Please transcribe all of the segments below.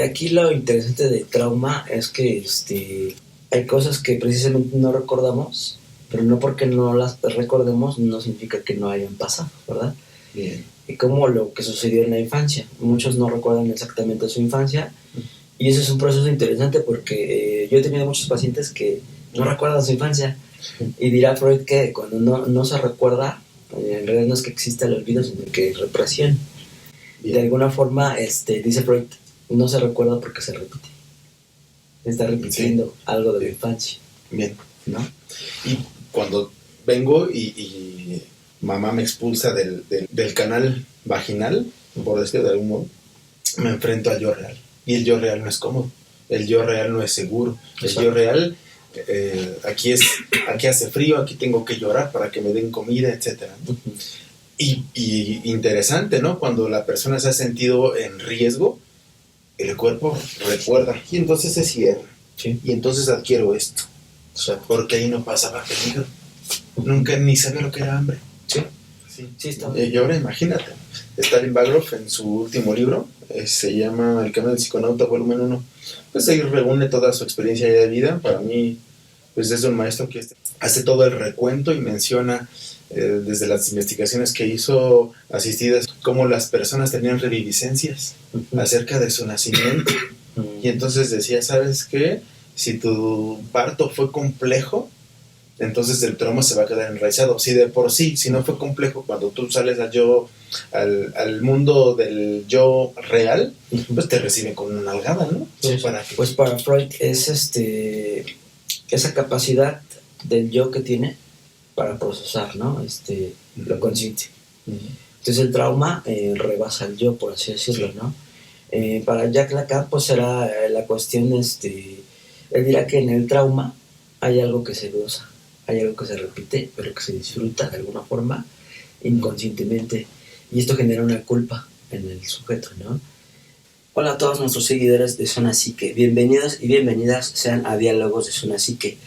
Aquí lo interesante del trauma es que hay cosas que precisamente no recordamos, pero no porque no las recordemos no significa que no hayan pasado, ¿verdad? Bien. Y como lo que sucedió en la infancia. Muchos no recuerdan exactamente su infancia y eso es un proceso interesante porque yo he tenido muchos pacientes que no recuerdan su infancia y dirá Freud que cuando no se recuerda, en realidad no es que exista el olvido, sino que es represión. Bien. De alguna forma, dice Freud, no se recuerda porque se repite. Está repitiendo algo de la infancia. Bien. ¿No? Y cuando vengo y mamá me expulsa del canal vaginal, por decirlo de algún modo, me enfrento al yo real. Y el yo real no es cómodo. El yo real no es seguro. El yo real, aquí hace frío, aquí tengo que llorar para que me den comida, etc. Y interesante, ¿no? Cuando la persona se ha sentido en riesgo, el cuerpo recuerda y entonces se cierra. Sí. Y entonces adquiero esto. O sea, porque ahí no pasaba peligro. Nunca ni sabía lo que era hambre. Sí, está bien. Y ahora imagínate, Stalin Bagrov en su último libro, se llama El camino del psiconauta, volumen 1, pues ahí reúne toda su experiencia de vida. Para mí, pues es un maestro que hace todo el recuento y menciona desde las investigaciones que hizo asistidas, cómo las personas tenían reviviscencias acerca de su nacimiento. Y entonces decía, ¿sabes qué? Si tu parto fue complejo, entonces el trauma se va a quedar enraizado. Si de por sí, si no fue complejo, cuando tú sales al mundo del yo real, pues te reciben con una nalgada, ¿no? Sí. Pues para Freud es esa capacidad del yo que tiene para procesar, ¿no? Lo consciente. Entonces el trauma rebasa el yo, por así decirlo, ¿no? Para Jacques Lacan, pues será la cuestión, él dirá que en el trauma hay algo que se goza, hay algo que se repite, pero que se disfruta de alguna forma inconscientemente, y esto genera una culpa en el sujeto, ¿no? Hola a todos nuestros seguidores de Zona Psique, bienvenidos y bienvenidas sean a Diálogos de Zona Psique.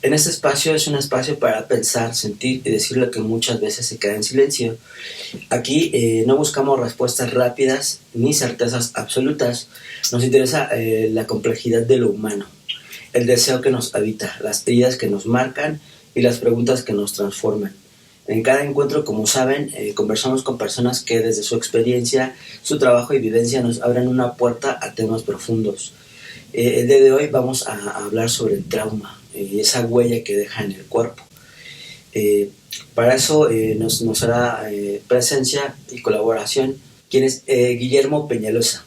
En este espacio es un espacio para pensar, sentir y decir lo que muchas veces se queda en silencio. Aquí no buscamos respuestas rápidas ni certezas absolutas. Nos interesa la complejidad de lo humano, el deseo que nos habita, las heridas que nos marcan y las preguntas que nos transforman. En cada encuentro, como saben, conversamos con personas que desde su experiencia, su trabajo y vivencia nos abren una puerta a temas profundos. El día de hoy vamos a hablar sobre el trauma y esa huella que deja en el cuerpo. Para eso nos hará presencia y colaboración quien es Guillermo Peñalosa.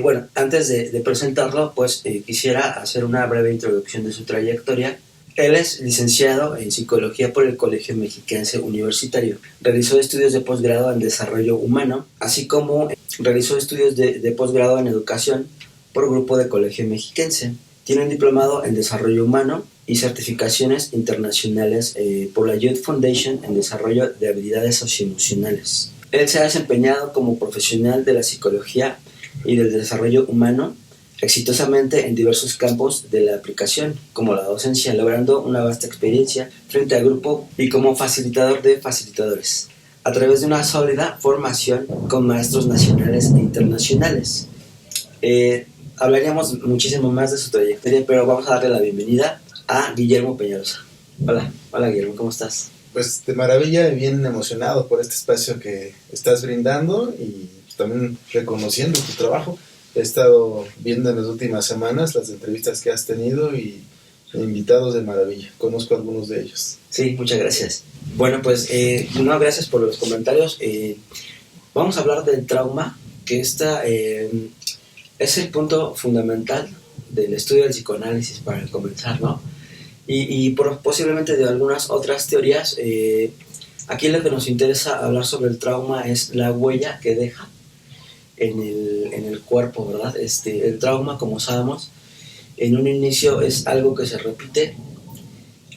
Bueno, antes de presentarlo, pues quisiera hacer una breve introducción de su trayectoria. Él es licenciado en Psicología por el Colegio Mexiquense Universitario. Realizó estudios de posgrado en Desarrollo Humano, así como realizó estudios de posgrado en Educación por Grupo de Colegio Mexiquense. Tiene un diplomado en Desarrollo Humano y certificaciones internacionales por la Youth Foundation en Desarrollo de Habilidades Socioemocionales. Él se ha desempeñado como profesional de la psicología y del desarrollo humano exitosamente en diversos campos de la aplicación, como la docencia, logrando una vasta experiencia frente al grupo y como facilitador de facilitadores, a través de una sólida formación con maestros nacionales e internacionales. Hablaríamos muchísimo más de su trayectoria, pero vamos a darle la bienvenida a Guillermo Peñalosa. Hola Guillermo, ¿cómo estás? Pues de maravilla y bien emocionado por este espacio que estás brindando y también reconociendo tu trabajo. He estado viendo en las últimas semanas las entrevistas que has tenido y invitados de maravilla. Conozco algunos de ellos. Sí, muchas gracias. Bueno, pues gracias por los comentarios. Vamos a hablar del trauma, que es el punto fundamental del estudio del psicoanálisis para comenzar, ¿no? Y posiblemente de algunas otras teorías. Aquí lo que nos interesa hablar sobre el trauma es la huella que deja en el cuerpo, ¿verdad? El trauma, como sabemos, en un inicio es algo que se repite,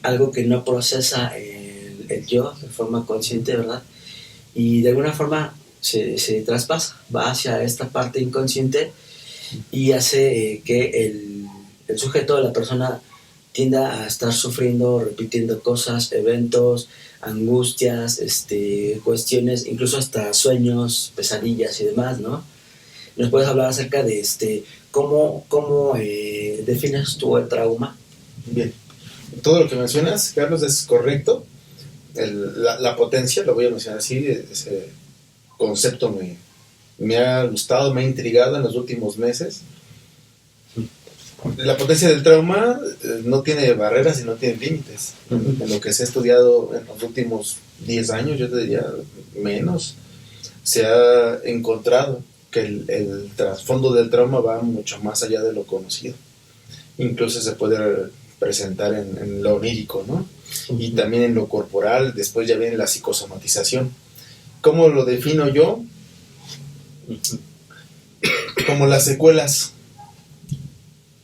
algo que no procesa el yo de forma consciente, ¿verdad? Y de alguna forma se traspasa, va hacia esta parte inconsciente y hace que el sujeto, la persona, tienda a estar sufriendo, repitiendo cosas, eventos, angustias, cuestiones, incluso hasta sueños, pesadillas y demás, ¿no? ¿Nos puedes hablar acerca de cómo defines tú el trauma? Bien, todo lo que mencionas, Carlos, es correcto. La potencia, lo voy a mencionar así, ese concepto me ha gustado, me ha intrigado en los últimos meses. La potencia del trauma no tiene barreras y no tiene límites. En lo que se ha estudiado en los últimos 10 años, yo te diría menos, se ha encontrado que el trasfondo del trauma va mucho más allá de lo conocido. Incluso se puede presentar en lo onírico, ¿no? Y también en lo corporal. Después ya viene la psicosomatización. ¿Cómo lo defino yo? Como las secuelas,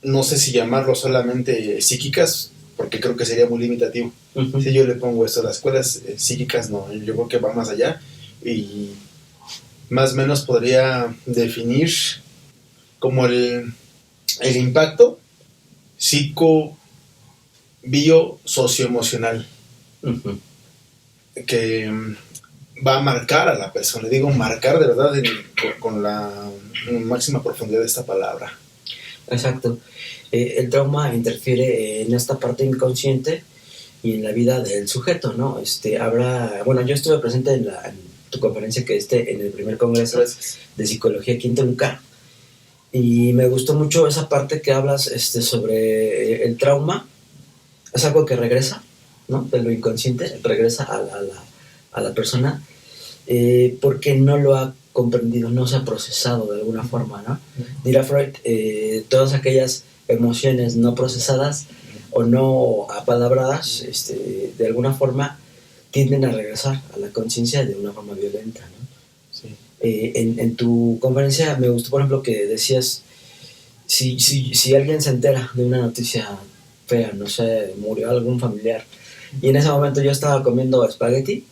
no sé si llamarlo solamente psíquicas, porque creo que sería muy limitativo. Si yo le pongo esto, las secuelas psíquicas, no, yo creo que va más allá, y más o menos podría definir como el impacto psico bio socioemocional que va a marcar a la persona. Digo marcar de verdad con la máxima profundidad de esta palabra. Exacto. El trauma interfiere en esta parte inconsciente y en la vida del sujeto, ¿no? Yo estuve presente en tu conferencia que en el primer congreso de psicología aquí en Toluca, y me gustó mucho esa parte que hablas sobre el trauma. Es algo que regresa, ¿no? De lo inconsciente, regresa a la persona, porque no lo ha comprendido, no se ha procesado de alguna forma, ¿no? Dirá Freud, todas aquellas emociones no procesadas o no apalabradas, de alguna forma tienden a regresar a la conciencia de una forma violenta, ¿no? Sí. En tu conferencia me gustó, por ejemplo, que decías, si alguien se entera de una noticia fea, no sé, murió algún familiar, y en ese momento yo estaba comiendo espagueti,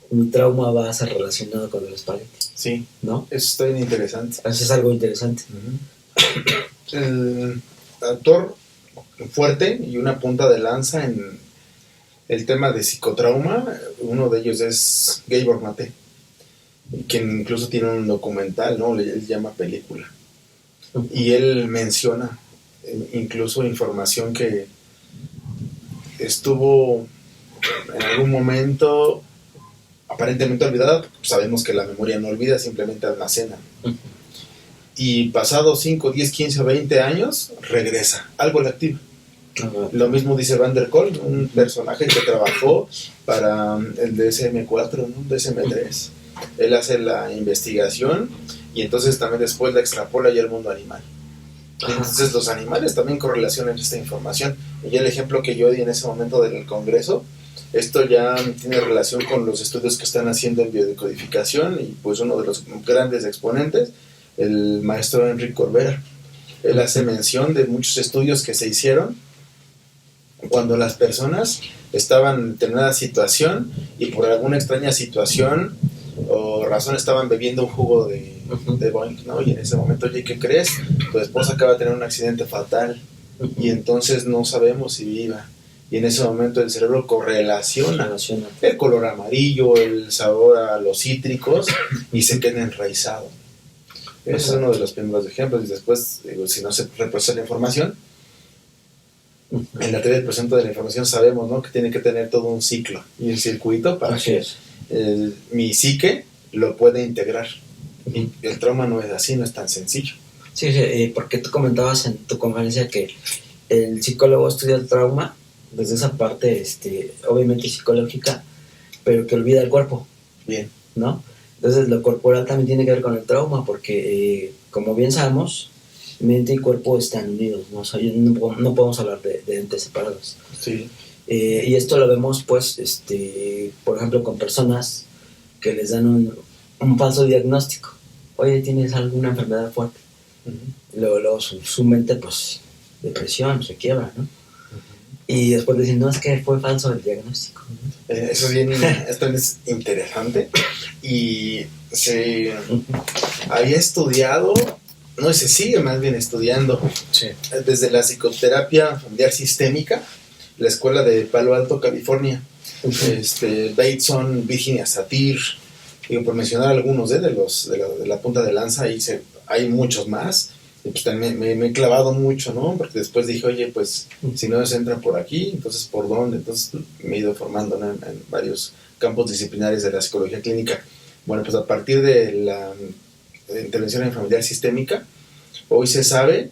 mi trauma va a ser relacionado con el espagueti. Sí, ¿no? Eso está bien interesante. Eso es algo interesante. El autor fuerte y una punta de lanza en el tema de psicotrauma, uno de ellos es Gabor Mate, quien incluso tiene un documental, ¿no? Él llama película. Y él menciona incluso información que estuvo en algún momento aparentemente olvidada. Sabemos que la memoria no olvida, simplemente almacena. Y pasados 5, 10, 15 o 20 años, regresa, algo le activa. Lo mismo dice Van der Kolk, un personaje que trabajó para el DSM-4, ¿no? DSM-3. Él hace la investigación y entonces también después la extrapola ya al mundo animal. Entonces los animales también correlacionan esta información. Y el ejemplo que yo di en ese momento del congreso, esto ya tiene relación con los estudios que están haciendo en biodecodificación, y pues uno de los grandes exponentes, el maestro Enrique Corbera. Él hace mención de muchos estudios que se hicieron cuando las personas estaban en determinada situación y por alguna extraña situación o razón estaban bebiendo un jugo de Boing, ¿no? Y en ese momento, oye, ¿qué crees? Tu esposa acaba de tener un accidente fatal y entonces no sabemos si viva. Y en ese momento el cerebro correlaciona el color amarillo, el sabor a los cítricos y se queda enraizado. Ese es uno de los primeros ejemplos. Y después, si no se reprocesa la información, en la teoría del procesamiento de la información sabemos, ¿no?, que tiene que tener todo un ciclo y un circuito para que mi psique lo pueda integrar. Y el trauma no es así, no es tan sencillo. Sí, porque tú comentabas en tu conferencia que el psicólogo estudia el trauma desde esa parte, obviamente psicológica, pero que olvida el cuerpo. Bien. ¿No? Entonces lo corporal también tiene que ver con el trauma, porque como bien sabemos, mente y cuerpo están unidos, ¿no? O sea, no podemos hablar de entes separados. Sí. Y esto lo vemos, pues, por ejemplo, con personas que les dan un falso diagnóstico. Oye, ¿tienes alguna enfermedad fuerte? Luego su mente, pues, depresión, se quiebra, ¿no? Y después dicen, no, es que fue falso el diagnóstico. Eso esto es interesante. Y se había estudiado, no, se sigue más bien estudiando, desde la psicoterapia familiar sistémica, la escuela de Palo Alto, California, Bateson, Virginia Satir, Digo, por mencionar algunos de la punta de lanza, hay muchos más. Y pues también me he clavado mucho, ¿no? Porque después dije, oye, pues si no se entra por aquí, entonces ¿por dónde? Entonces me he ido formando, ¿no? en varios campos disciplinares de la psicología clínica. Bueno, pues a partir de la intervención en familiar sistémica, hoy se sabe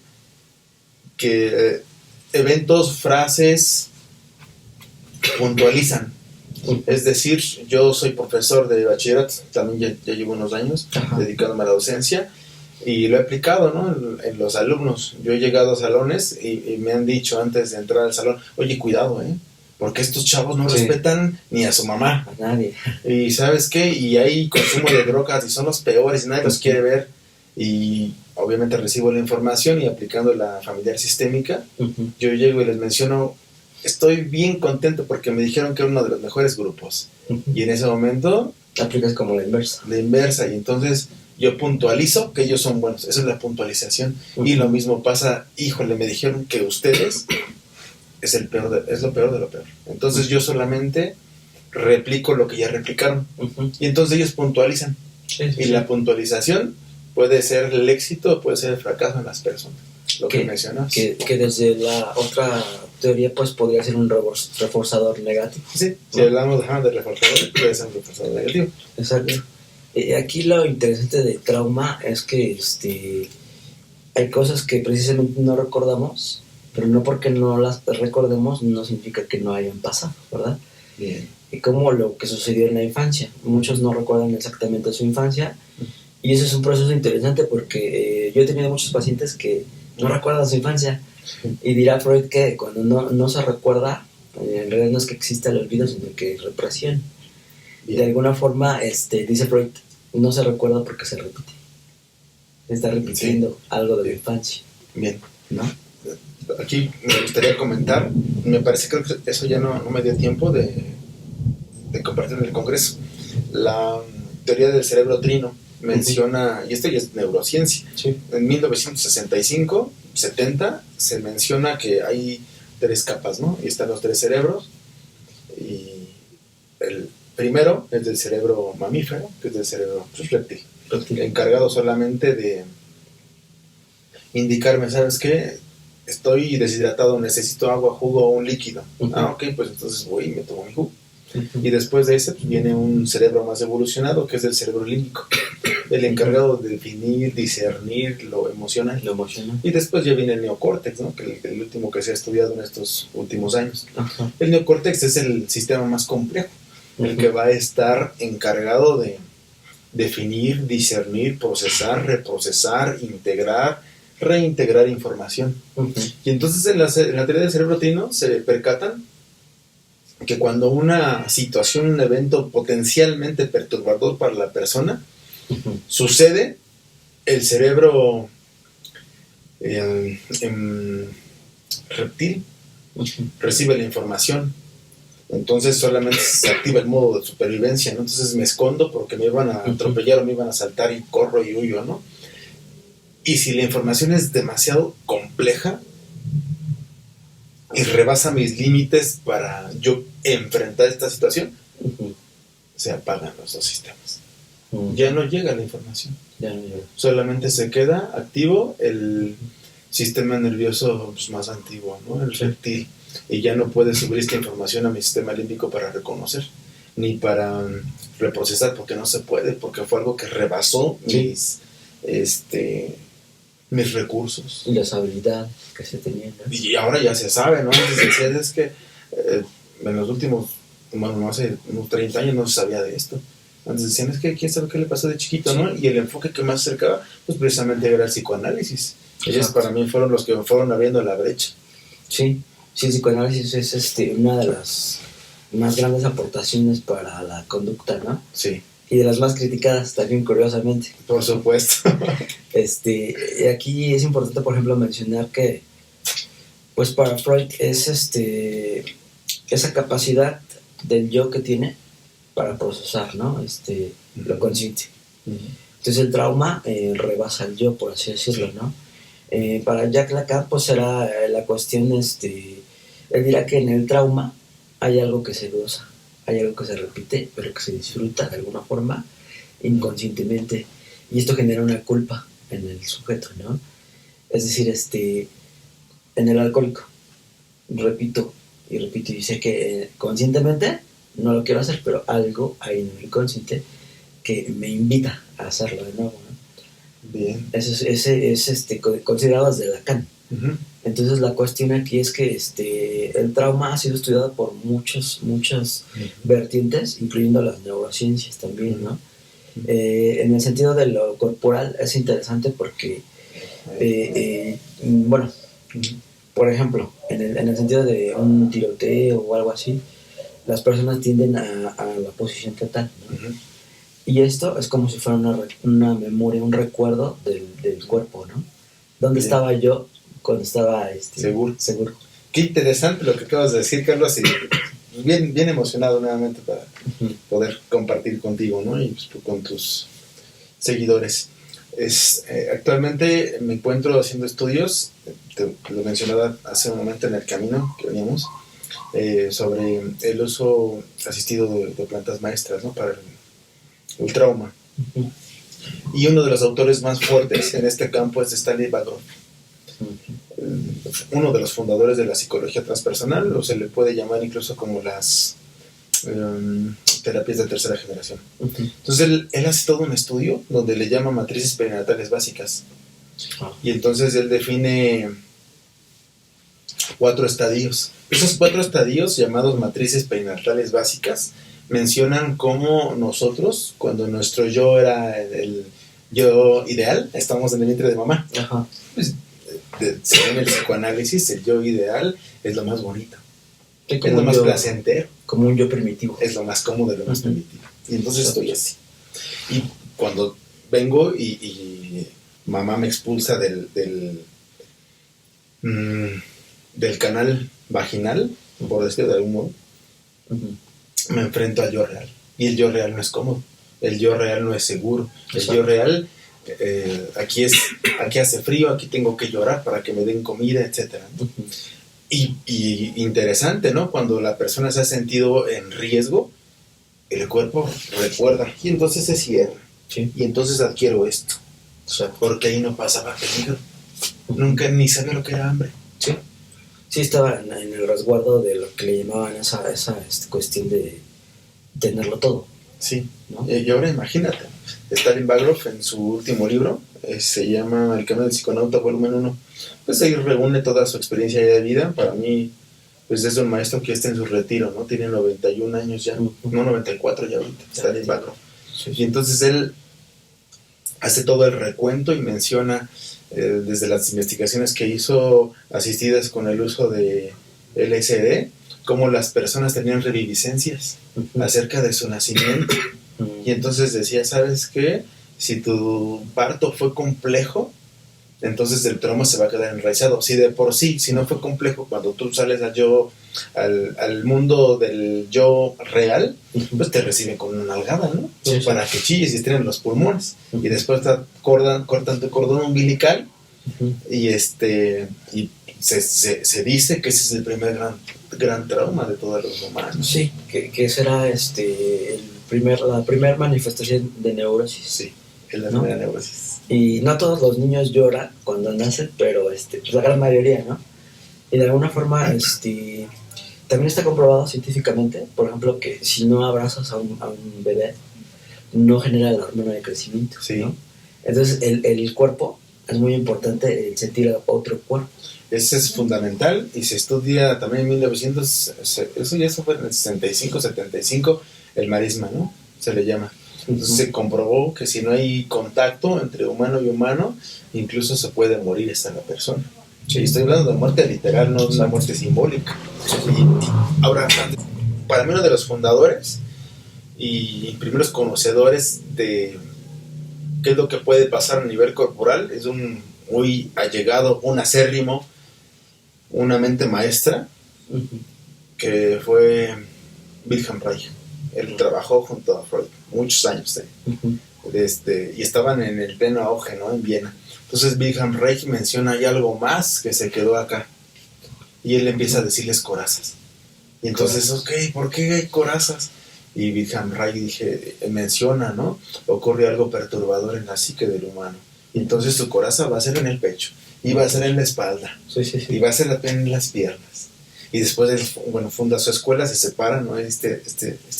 que eventos, frases puntualizan. Es decir, yo soy profesor de bachillerato, también ya llevo unos años dedicándome a la docencia, y lo he aplicado, ¿no? en los alumnos. Yo he llegado a salones y me han dicho antes de entrar al salón, oye, cuidado, porque estos chavos no respetan ni a su mamá. A nadie. Y ¿sabes qué? Y hay consumo de drogas y son los peores y nadie los quiere ver. Y obviamente recibo la información y aplicando la familiar sistémica, yo llego y les menciono, estoy bien contento porque me dijeron que era uno de los mejores grupos. Y en ese momento aplicas como la inversa. La inversa, y entonces yo puntualizo que ellos son buenos. Esa es la puntualización. Y lo mismo pasa, híjole, me dijeron que ustedes es lo peor de lo peor. Entonces yo solamente replico lo que ya replicaron. Y entonces ellos puntualizan. Y la puntualización puede ser el éxito o puede ser el fracaso en las personas. Lo que mencionas. Que desde la otra teoría pues podría ser un reforzador negativo. Sí, si hablamos de reforzador, puede ser un reforzador negativo. Exacto. Aquí lo interesante del trauma es que hay cosas que precisamente no recordamos, pero no porque no las recordemos no significa que no hayan pasado, ¿verdad? Bien. Y como lo que sucedió en la infancia. Muchos no recuerdan exactamente su infancia, y eso es un proceso interesante porque yo he tenido muchos pacientes que no recuerdan su infancia, y dirá Freud que cuando no se recuerda, en realidad no es que exista el olvido, sino que es represión. Bien. De alguna forma, dice Freud, no se recuerda porque se repite. Se está repitiendo algo de la infancia. Bien. ¿No? Aquí me gustaría comentar, me parece que eso ya no me dio tiempo de compartir en el Congreso. La teoría del cerebro trino menciona, y esto ya es neurociencia, en 1965, 70, se menciona que hay 3 capas, ¿no? Y están los 3 cerebros, y el primero es del cerebro mamífero, que es del cerebro reptil, encargado solamente de indicarme, ¿sabes qué? Estoy deshidratado, necesito agua, jugo o un líquido. Ok, pues entonces voy y me tomo mi jugo. Y después de ese pues, viene un cerebro más evolucionado, que es el cerebro límbico, el encargado de definir, discernir lo emocional. Y después ya viene el neocórtex, ¿no? Que el último que se ha estudiado en estos últimos años. El neocórtex es el sistema más complejo, el que va a estar encargado de definir, discernir, procesar, reprocesar, integrar, reintegrar información. Y entonces en la teoría del cerebro trino se percatan que cuando una situación, un evento potencialmente perturbador para la persona sucede, el cerebro reptil recibe la información. Entonces solamente se activa el modo de supervivencia, ¿no? Entonces me escondo porque me iban a atropellar o me iban a asaltar y corro y huyo, ¿no? Y si la información es demasiado compleja y rebasa mis límites para yo enfrentar esta situación, se apagan los 2 sistemas. Ya no llega la información. Solamente se queda activo el sistema nervioso pues, más antiguo, ¿no? El reptil. Y ya no puede subir esta información a mi sistema límbico para reconocer, ni para reprocesar, porque no se puede, porque fue algo que rebasó mis recursos. Y las habilidades que se tenían, ¿no? Y ahora ya se sabe, ¿no? Antes decían, es que en los últimos, bueno, hace unos 30 años no se sabía de esto. Antes decían, es que quién sabe qué le pasó de chiquito, ¿no? Y el enfoque que más acercaba, pues precisamente era el psicoanálisis. Ellos para mí fueron los que fueron abriendo la brecha. Sí, el psicoanálisis es una de las más grandes aportaciones para la conducta, ¿no? Sí. Y de las más criticadas también, curiosamente. Por supuesto. Aquí es importante, por ejemplo, mencionar que, pues para Freud es esa capacidad del yo que tiene para procesar, ¿no? Lo consciente. Entonces el trauma rebasa el yo, por así decirlo, ¿no? Para Jacques Lacan, pues será la cuestión, él dirá que en el trauma hay algo que se goza, hay algo que se repite, pero que se disfruta de alguna forma, inconscientemente, y esto genera una culpa en el sujeto, ¿no? Es decir, en el alcohólico, repito y repito, y sé que conscientemente no lo quiero hacer, pero algo hay en mi inconsciente que me invita a hacerlo de nuevo, ¿no? Bien. Eso es considerado desde Lacan. Uh-huh. Entonces la cuestión aquí es que el trauma ha sido estudiado por muchas vertientes, incluyendo las neurociencias también, ¿no? En el sentido de lo corporal es interesante porque, bueno, por ejemplo, en el sentido de un tiroteo o algo así, las personas tienden a la posición fetal, ¿no? Uh-huh. Y esto es como si fuera una memoria, un recuerdo del cuerpo, ¿no? ¿Dónde estaba yo cuando estaba seguro? Qué interesante lo que acabas de decir, Carlos, y bien emocionado nuevamente para poder compartir contigo, ¿no? Y pues, con tus seguidores. Actualmente me encuentro haciendo estudios, te lo mencionaba hace un momento en el camino que veníamos, sobre el uso asistido de plantas maestras, ¿no? Para el trauma. Uh-huh. Y uno de los autores más fuertes en este campo es Stanley Bagroff, uno de los fundadores de la psicología transpersonal, o se le puede llamar incluso como las terapias de tercera generación. Uh-huh. Entonces él hace todo un estudio donde le llama matrices perinatales básicas. Uh-huh. Y entonces él define 4 estadios. Esos 4 estadios, llamados matrices perinatales básicas, mencionan cómo nosotros, cuando nuestro yo era el yo ideal, estamos en el vientre de mamá. Uh-huh. Pues, según el psicoanálisis, el yo ideal es lo más bonito, sí, es lo más placentero, como un yo primitivo, es lo más cómodo, lo más primitivo. Y entonces estoy así. Y cuando vengo y mamá me expulsa del canal vaginal, por decirlo de algún modo, me enfrento al yo real. Y el yo real no es cómodo, el yo real no es seguro, el yo real... aquí hace frío, aquí tengo que llorar para que me den comida, etcétera, ¿no? Uh-huh. Y interesante, ¿no? Cuando la persona se ha sentido en riesgo, el cuerpo recuerda y entonces se cierra. Sí. Y entonces adquiero esto, o sea, porque ahí no pasaba peligro, nunca ni sabía lo que era hambre. Sí, estaba en el resguardo de lo que le llamaban esa cuestión de tenerlo todo. Sí, ¿no? Y ahora imagínate, Stanley Bagroff en su último libro, se llama El camino del psiconauta, volumen 1, pues ahí reúne toda su experiencia de vida. Para mí, pues es un maestro que está en su retiro, ¿no? Tiene 91 años ya, no 94 ya ahorita, Stanley Bagroff. Sí. Y entonces él hace todo el recuento y menciona desde las investigaciones que hizo asistidas con el uso de LSD, cómo las personas tenían reviviscencias acerca de su nacimiento. Y entonces decía, ¿sabes qué? Si tu parto fue complejo, entonces el trauma se va a quedar enraizado. Si de por sí, si no fue complejo, cuando tú sales al mundo del yo real, pues te reciben con una nalgada, ¿no? Sí, para que chilles y estrenen los pulmones. Y después cortan tu cordón umbilical y se dice que ese es el primer gran trauma de todos los humanos. Sí, que será la primera manifestación de neurosis. Sí, es la primera neurosis. Y no todos los niños lloran cuando nacen, pero pues la gran mayoría, ¿no? Y de alguna forma también está comprobado científicamente, por ejemplo, que si no abrazas a un bebé, no genera la hormona de crecimiento, sí. ¿no? Entonces el cuerpo, es muy importante el sentir a otro cuerpo. Eso es fundamental y se estudia también en 1900, eso fue en el 65, 75, el marisma, ¿no? Se le llama. Entonces se comprobó que si no hay contacto entre humano y humano, incluso se puede morir esta la persona. Sí. Y estoy hablando de muerte literal, no de una muerte simbólica. Y ahora, para mí uno de los fundadores y primeros conocedores de qué es lo que puede pasar a nivel corporal, es un muy allegado, un acérrimo, una mente maestra, que fue Wilhelm Reich. Él trabajó junto a Freud muchos años, y estaban en el pleno auge, ¿no? En Viena. Entonces Wilhelm Reich menciona hay algo más que se quedó acá y él empieza a decirles corazas. Y entonces, ok, ¿por qué hay corazas? Y Wilhelm Reich menciona, ¿no? Ocurre algo perturbador en la psique del humano. Y entonces su coraza va a ser en el pecho, y va a ser en la espalda, y va a ser en las piernas. Y después él, funda su escuela, se separa, ¿no? Este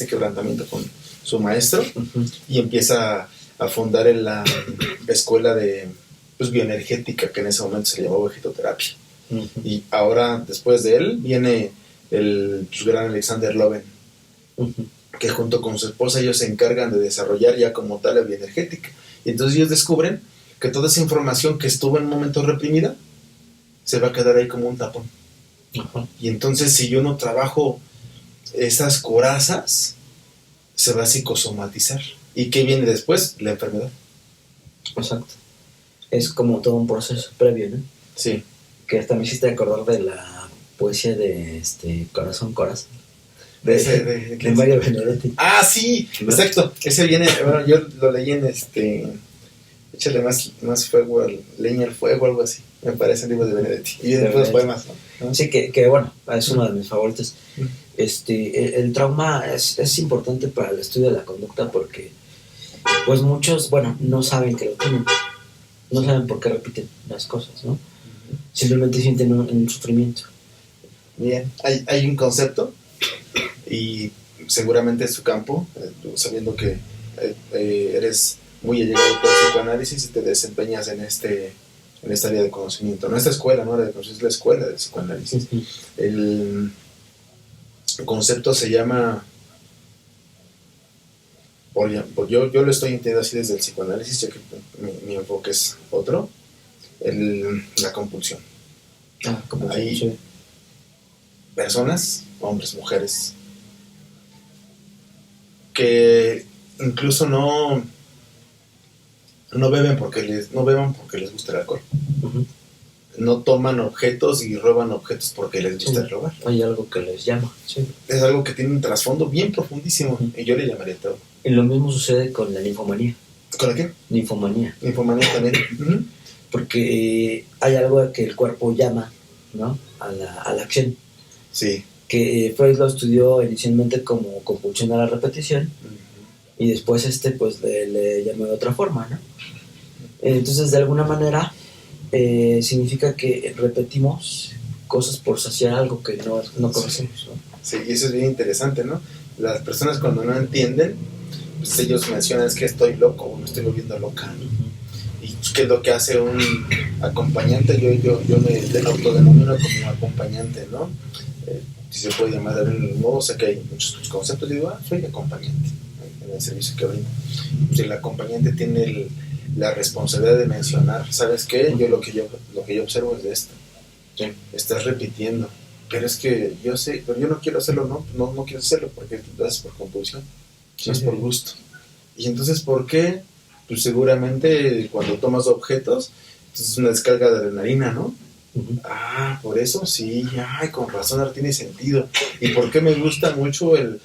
quebrantamiento con su maestro, y empieza a fundar en la escuela de bioenergética, que en ese momento se llamaba vegetoterapia. Y ahora, después de él, viene el gran Alexander Loven, que junto con su esposa ellos se encargan de desarrollar ya como tal la bioenergética. Y entonces ellos descubren que toda esa información que estuvo en un momento reprimida se va a quedar ahí como un tapón. Y entonces si yo no trabajo esas corazas, se va a psicosomatizar. ¿Y qué viene después? La enfermedad. Exacto. Es como todo un proceso previo, ¿no? Sí. Que hasta me hiciste acordar de la poesía de Corazón. De Mario Benedetti. Ah, sí, ¿no? Exacto. Ese viene, yo lo leí en échale más fuego, leña al fuego, algo así. Me parece el libro de Benedetti. Y después los poemas, ¿no? Sí, que es uno de mis favoritos. El trauma es importante para el estudio de la conducta porque pues muchos, no saben que lo tienen. No saben por qué repiten las cosas, ¿no? Simplemente sienten un sufrimiento. Bien, hay un concepto y seguramente es tu campo, sabiendo que eres muy allegado al psicoanálisis y te desempeñas en esta área de conocimiento. No esta escuela, no área de conocimiento, es la escuela de psicoanálisis. El concepto se llama, yo lo estoy entendiendo así desde el psicoanálisis, ya que mi enfoque es otro, la compulsión. Hay personas, hombres, mujeres, que incluso no beben porque les gusta el alcohol. No toman objetos y roban objetos porque les gusta robar. Hay algo que les llama. Sí. Es algo que tiene un trasfondo bien profundísimo, y yo le llamaría todo. Y lo mismo sucede con la ninfomanía. ¿Con la qué? Ninfomanía. Ninfomanía también. Porque hay algo que el cuerpo llama, ¿no? a la acción. Sí. Que Freud lo estudió inicialmente como compulsión a la repetición, y después pues le llamó de otra forma, ¿no? Entonces, de alguna manera, significa que repetimos cosas por saciar algo que no conocemos, ¿no? Sí, y eso es bien interesante, ¿no? Las personas cuando no entienden, pues ellos mencionan, es que estoy loco o me estoy volviendo loca, ¿no? ¿Y qué es lo que hace un acompañante? Yo me autodenomino como acompañante, ¿no? Si se puede llamar de algún modo, sé que hay muchos conceptos, digo, soy acompañante en el servicio que brindo. Si el acompañante tiene la responsabilidad de mencionar, ¿sabes qué? Lo que yo observo es de esto. Sí. Estás repitiendo, pero es que yo sé, pero yo no quiero hacerlo, no quiero hacerlo porque lo haces por compulsión, no es por gusto. Y entonces, ¿por qué? Pues seguramente cuando tomas objetos, entonces es una descarga de adrenalina, ¿no? Ah, por eso sí, con razón ahora tiene sentido. ¿Y por qué me gusta mucho el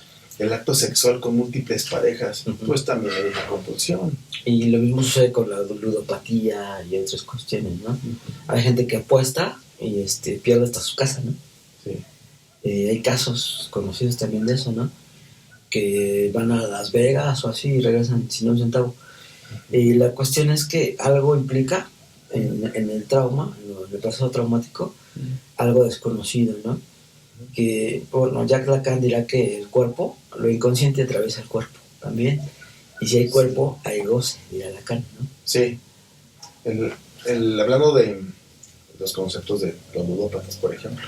acto sexual con múltiples parejas? Pues también hay una compulsión. Y lo mismo sucede con la ludopatía y otras cuestiones, ¿no? Hay gente que apuesta y pierde hasta su casa, ¿no? Sí. Hay casos conocidos también de eso, ¿no? Que van a Las Vegas o así y regresan sin un centavo. Y la cuestión es que algo implica en el trauma, en el proceso traumático, algo desconocido, ¿no? Que, Jacques Lacan dirá que el cuerpo, lo inconsciente atraviesa el cuerpo también, y si hay cuerpo, hay goce, dirá Lacan, ¿no? Sí. Hablando de los conceptos de los ludópatas, por ejemplo,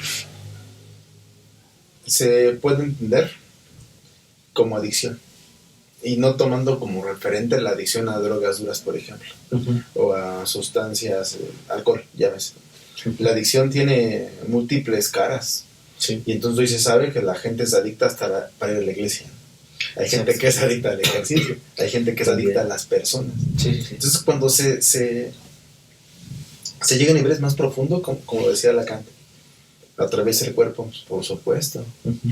se puede entender como adicción, y no tomando como referente la adicción a drogas duras, por ejemplo, o a sustancias, alcohol, ya ves. La adicción tiene múltiples caras, y entonces hoy se sabe que la gente es adicta hasta para ir a la iglesia. Hay gente que es adicta al ejercicio, hay gente que es adicta a las personas. Entonces cuando se llega a niveles más profundos, como decía Lacan, atraviesa el cuerpo, por supuesto,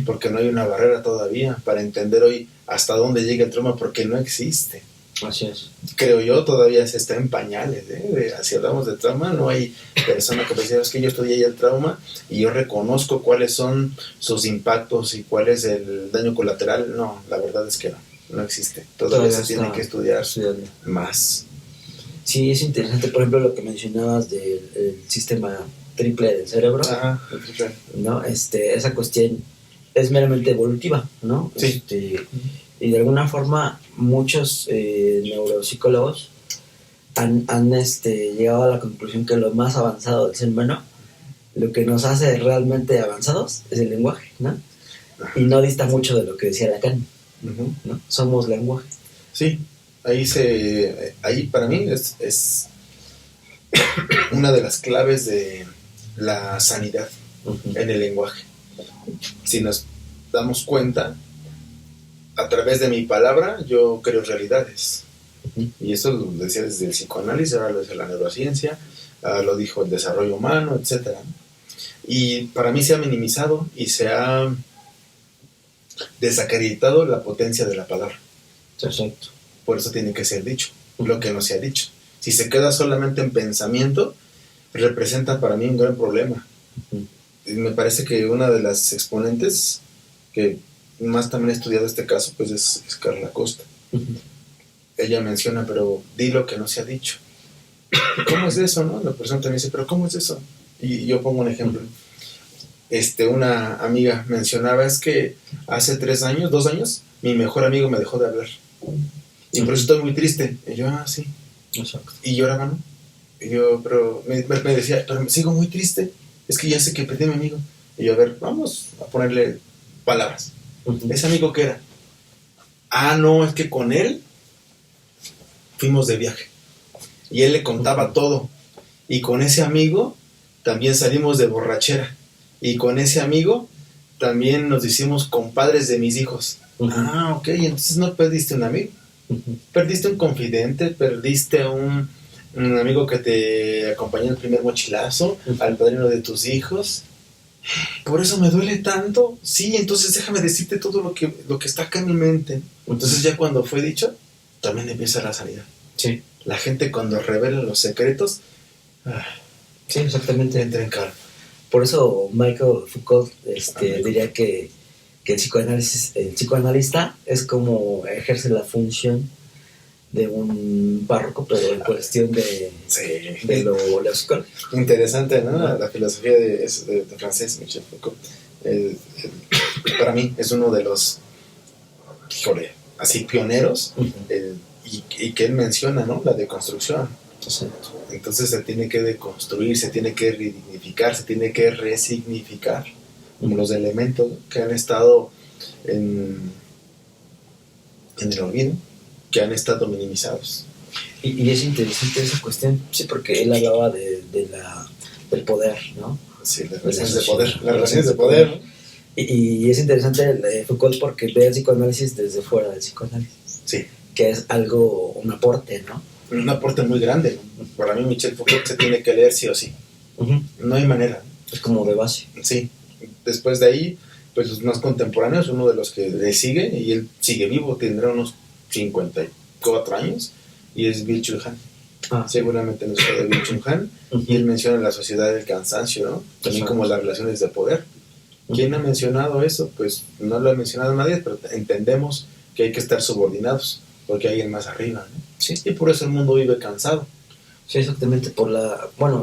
porque no hay una barrera todavía para entender hoy hasta dónde llega el trauma, porque no existe. Así es. Creo yo, todavía se está en pañales, si hablamos de trauma, no hay persona que me diga, es que yo estudié ya el trauma y yo reconozco cuáles son sus impactos y cuál es el daño colateral. No, la verdad es que no existe. Todavía se tiene que estudiar más. Sí, es interesante, por ejemplo, lo que mencionabas del sistema triple del cerebro. Ajá, el triple. ¿No? Esa cuestión es meramente evolutiva, ¿no? Sí. Y de alguna forma muchos neuropsicólogos han llegado a la conclusión que lo más avanzado del ser humano, lo que nos hace realmente avanzados es el lenguaje, ¿no? Y no dista mucho de lo que decía Lacan, ¿no? Somos lenguaje. Sí, ahí para mí es una de las claves de la sanidad en el lenguaje. Si nos damos cuenta, a través de mi palabra yo creo realidades. Y eso lo decía desde el psicoanálisis, ahora lo dice la neurociencia, lo dijo el desarrollo humano, etc. Y para mí se ha minimizado y se ha desacreditado la potencia de la palabra. Exacto. Por eso tiene que ser dicho, lo que no se ha dicho. Si se queda solamente en pensamiento, representa para mí un gran problema. Y me parece que una de las exponentes que más también he estudiado este caso, pues es Carla Costa. Ella menciona, pero di lo que no se ha dicho. ¿Cómo es eso, no? La persona también dice, pero ¿cómo es eso? Y yo pongo un ejemplo. Una amiga mencionaba, es que hace 2 años, mi mejor amigo me dejó de hablar. Y por eso estoy muy triste. Y yo, sí. Exacto. Y lloraba, ¿no? Y yo, pero me decía, pero me sigo muy triste. Es que ya sé que perdí a mi amigo. Y yo, a ver, vamos a ponerle palabras. ¿Ese amigo qué era? No, es que con él fuimos de viaje. Y él le contaba todo. Y con ese amigo también salimos de borrachera. Y con ese amigo también nos hicimos compadres de mis hijos. Ok, entonces no perdiste un amigo. Perdiste un confidente, perdiste un amigo que te acompañó en el primer mochilazo, al padrino de tus hijos. Por eso me duele tanto. Sí, entonces déjame decirte todo lo que está acá en mi mente. Entonces ya cuando fue dicho, también empieza la sanidad. Sí. La gente cuando revela los secretos, sí, exactamente, entra en calma. Por eso Michael Foucault diría que el psicoanalista es como ejerce la función de un párroco, pero en cuestión de lo psicológico. Interesante, ¿no? La filosofía de francés, Michel Foucault. Para mí es uno de los, así pioneros, y que él menciona, ¿no? La deconstrucción. Entonces se tiene que deconstruir, se tiene que redignificar, se tiene que resignificar, como los elementos que han estado en el olvido, que han estado minimizados. Y es interesante esa cuestión, sí, porque él hablaba del poder, ¿no? Sí, las relaciones de poder. Las relaciones de poder. Y es interesante Foucault porque ve el psicoanálisis desde fuera del psicoanálisis. Sí. Que es un aporte, ¿no? Un aporte muy grande. Para mí Michel Foucault se tiene que leer sí o sí. No hay manera. Es como de base. Sí. Después de ahí, pues los más contemporáneos, uno de los que le sigue, y él sigue vivo, tendrá unos 54 años, y es Byung-Chul Han. Seguramente nos fue de Byung-Chul Han, y él menciona la sociedad del cansancio, ¿no? También como las relaciones de poder. ¿Quién ha mencionado eso? Pues no lo ha mencionado nadie, pero entendemos que hay que estar subordinados, porque hay alguien más arriba, ¿no? Sí. Y por eso el mundo vive cansado. Sí, exactamente.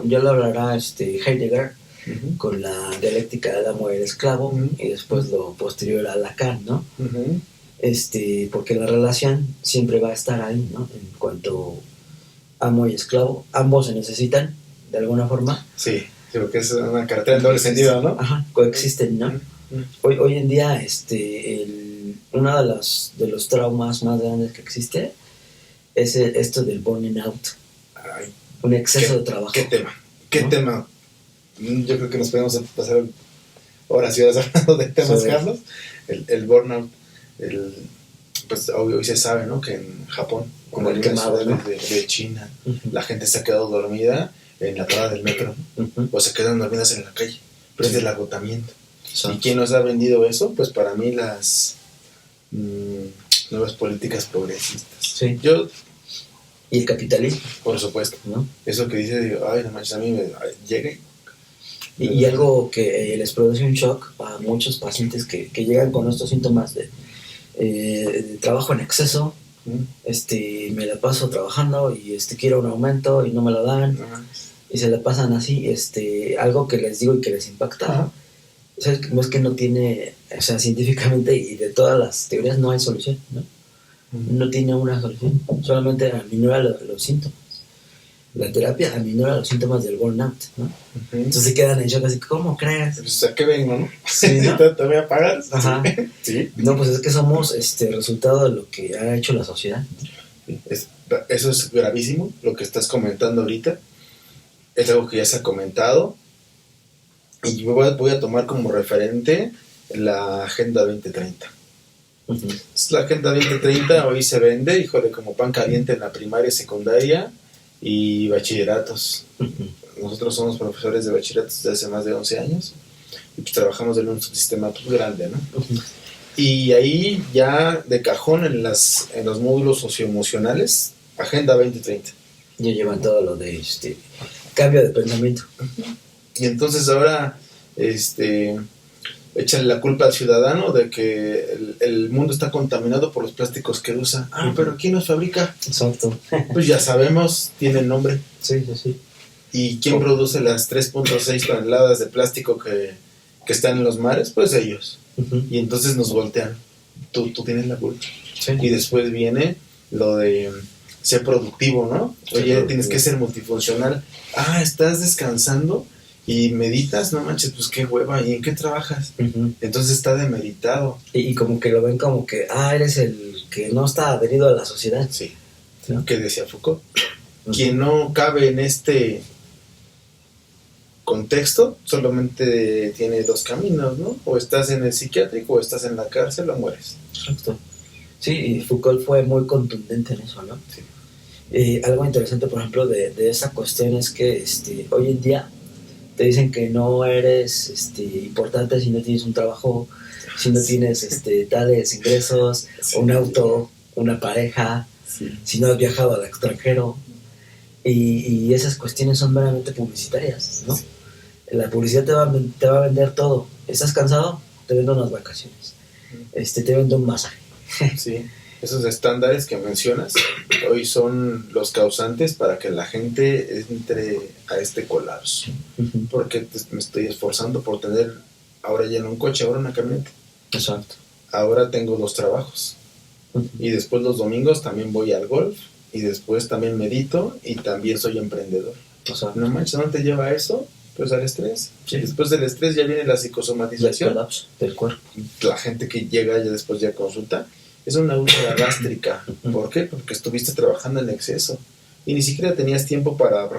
Ya lo hablará Heidegger con la dialéctica de Adamo y el esclavo, y después lo posterior a Lacan, ¿no? Porque la relación siempre va a estar ahí, ¿no? En cuanto amo y esclavo, ambos se necesitan de alguna forma. Sí, creo que es una carretera en doble sentido, ¿no? Coexisten, ¿no? Hoy en día, uno de los traumas más grandes que existe es esto del burning out. Un exceso de trabajo. ¿Qué tema? Yo creo que nos podemos pasar horas y horas hablando de temas, Carlos. El burnout, pues hoy se sabe, ¿no? Que en Japón, como el quemado, ¿no? de China, la gente se ha quedado dormida en la parada del metro, o se quedan dormidas en la calle, pero es del agotamiento. ¿Y quién nos ha vendido eso? Pues para mí nuevas políticas progresistas. Sí. Yo, Y el capitalismo, por supuesto, ¿no? eso que dice, digo, ay, no manches, a mí me llega Y algo que les produce un shock a muchos pacientes que llegan con estos síntomas de trabajo en exceso, me la paso trabajando y quiero un aumento y no me lo dan, y se la pasan así, algo que les digo y que les impacta, no es que no tiene, o sea, científicamente y de todas las teorías no hay solución, ¿no? No tiene una solución, solamente aminora los síntomas. La terapia aminora los síntomas del burnout, ¿no? Entonces se quedan en shock así, ¿cómo crees? Pues a qué vengo, ¿no? Sí, ¿no? ¿Te voy a pagar? Ajá. Sí. No, pues es que somos resultado de lo que ha hecho la sociedad. Eso es gravísimo, lo que estás comentando ahorita. Es algo que ya se ha comentado. Y voy a tomar como referente la Agenda 2030. La Agenda 2030 hoy se vende, híjole, como pan caliente en la primaria, secundaria y bachilleratos. Nosotros somos profesores de bachilleratos desde hace más de 11 años y pues trabajamos en un subsistema pues, grande, ¿no? Y ahí ya de cajón en los módulos socioemocionales, Agenda 2030. Ya llevan todo lo de cambio de pensamiento. Y entonces ahora échale la culpa al ciudadano de que el mundo está contaminado por los plásticos que usa. Pero ¿quién los fabrica? Exacto. Pues ya sabemos, tienen nombre. Sí. ¿Y quién produce las 3.6 toneladas de plástico que están en los mares? Pues ellos. Y entonces nos voltean. Tú tienes la culpa. Sí. Y después viene lo de ser productivo, ¿no? Oye, tienes que ser multifuncional. ¿Estás descansando? Y meditas, no manches, pues qué hueva, ¿y en qué trabajas? Entonces está demeritado. Y como que lo ven como que, eres el que no está adherido a la sociedad. Sí. ¿Qué decía Foucault? Quien no cabe en este contexto solamente tiene dos caminos, ¿no? O estás en el psiquiátrico o estás en la cárcel o mueres. Exacto. Sí, y Foucault fue muy contundente en eso, ¿no? Sí. Algo interesante, por ejemplo, de esa cuestión es que hoy en día te dicen que no eres importante si no tienes un trabajo, si no tienes tales ingresos, un auto, una pareja, si no has viajado al extranjero. Y esas cuestiones son meramente publicitarias, ¿no? Sí. La publicidad te va a vender todo. ¿Estás cansado? Te vendo unas vacaciones. Te vendo un masaje. Sí, esos estándares que mencionas hoy son los causantes para que la gente entre a este colapso. Porque me estoy esforzando por tener ahora ya no un coche, ahora una camioneta. Exacto. Ahora tengo 2 trabajos. Y después los domingos también voy al golf. Y después también medito y también soy emprendedor. O sea, no manches, ¿dónde te lleva eso? Pues al estrés. Sí. Y después del estrés ya viene la psicosomatización. El colapso del cuerpo. La gente que llega ya después ya consulta es una úlcera gástrica. ¿Por qué? Porque estuviste trabajando en exceso. Y ni siquiera tenías tiempo para